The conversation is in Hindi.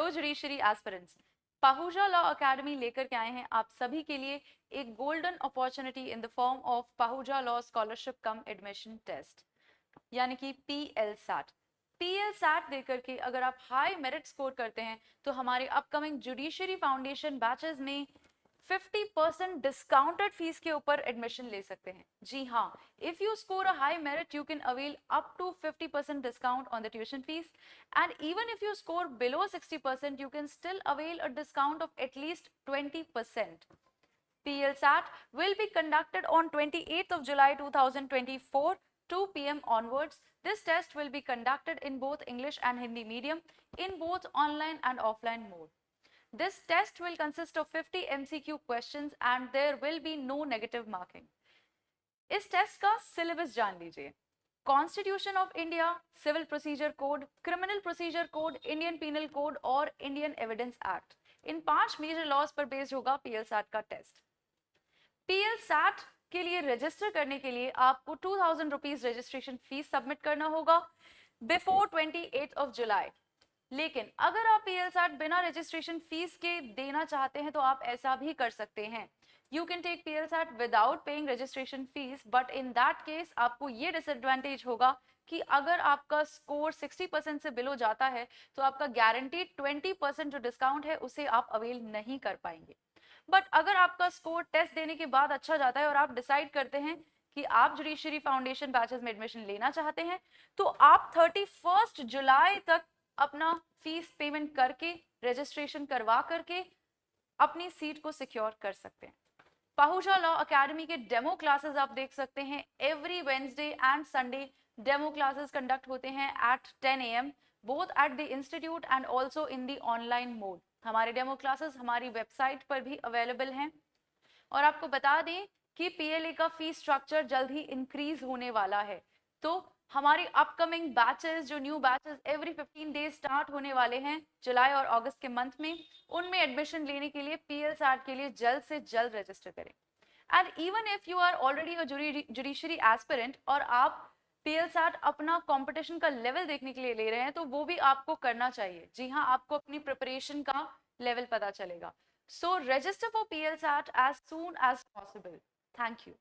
Hello judiciary aspirants, Pahuja law academy लेकर के आए हैं आप सभी के लिए एक golden opportunity in the form of Pahuja law scholarship cum admission test, यानी कि PL-SAT। PL-SAT देकर के अगर आप हाई मेरिट स्कोर करते हैं तो हमारे अपकमिंग जुडिशरी फाउंडेशन बैचेस में 50% डिस्काउंटेड फीस के ऊपर एडमिशन ले सकते हैं। जी हाँ, if you score a high merit you can avail up to 50% discount on the tuition fees, and even if you score below 60% you can still avail a discount of at least 20%. PL-SAT will be conducted on 28th of July 2024, 2 p.m. onwards. This test will be conducted in both English and Hindi medium, in both online and offline mode. This test will consist of 50 MCQ questions and there will be no negative marking. इस टेस्ट का सिलेबस जान लीजिए। Constitution of India, civil procedure code, criminal procedure code, Indian penal code और इंडियन एविडेंस एक्ट, इन 5 मेजर लॉज पर बेस्ड होगा PL-SAT का टेस्ट। PL-SAT के लिए रजिस्टर करने के लिए आपको 2000 रुपीज रजिस्ट्रेशन फीस सबमिट करना होगा बिफोर 28th of जुलाई। लेकिन अगर आप PL-SAT बिना रजिस्ट्रेशन फीस के देना चाहते हैं तो आप ऐसा भी कर सकते हैं। You can take PL-SAT without paying registration fees, but in that case आपको ये डिसएडवांटेज होगा कि अगर आपका स्कोर 60% से बिलो जाता है तो आपका गारंटीड 20% जो डिस्काउंट है उसे आप अवेल नहीं कर पाएंगे। बट अगर आपका स्कोर टेस्ट देने के बाद अच्छा जाता है और आप डिसाइड करते हैं कि आप जुडिशरी फाउंडेशन बैचेस में एडमिशन लेना चाहते हैं तो आप 31 जुलाई तक अपना फीस पेमेंट करके रजिस्ट्रेशन करवा करके अपनी सीट को सिक्योर कर सकते हैं। पाहुजा लॉ एकेडमी के डेमो क्लासेस आप देख सकते हैं। Every Wednesday and Sunday demo classes conduct होते हैं at 10 AM both at the institute and also in the online mode. हमारे डेमो क्लासेस हमारी वेबसाइट पर भी अवेलेबल हैं। और आपको बता दें कि PLA का फीस स्ट्रक्चर जल्द ही इंक्रीज होने वाला है, तो हमारे अपकमिंग बैचेस, जो new batches every 15 days start होने वाले हैं जुलाई और अगस्त के मंथ में, उनमें एडमिशन लेने के लिए PL-SAT के लिए जल्द से जल्द रजिस्टर करें। And even if you are already a judiciary aspirant और आप PL-SAT अपना कंपटीशन का लेवल देखने के लिए ले रहे हैं तो वो भी आपको करना चाहिए। जी हाँ, आपको अपनी प्रिपरेशन का लेवल पता चलेगा। So register for PL-SAT as soon as possible. Thank you.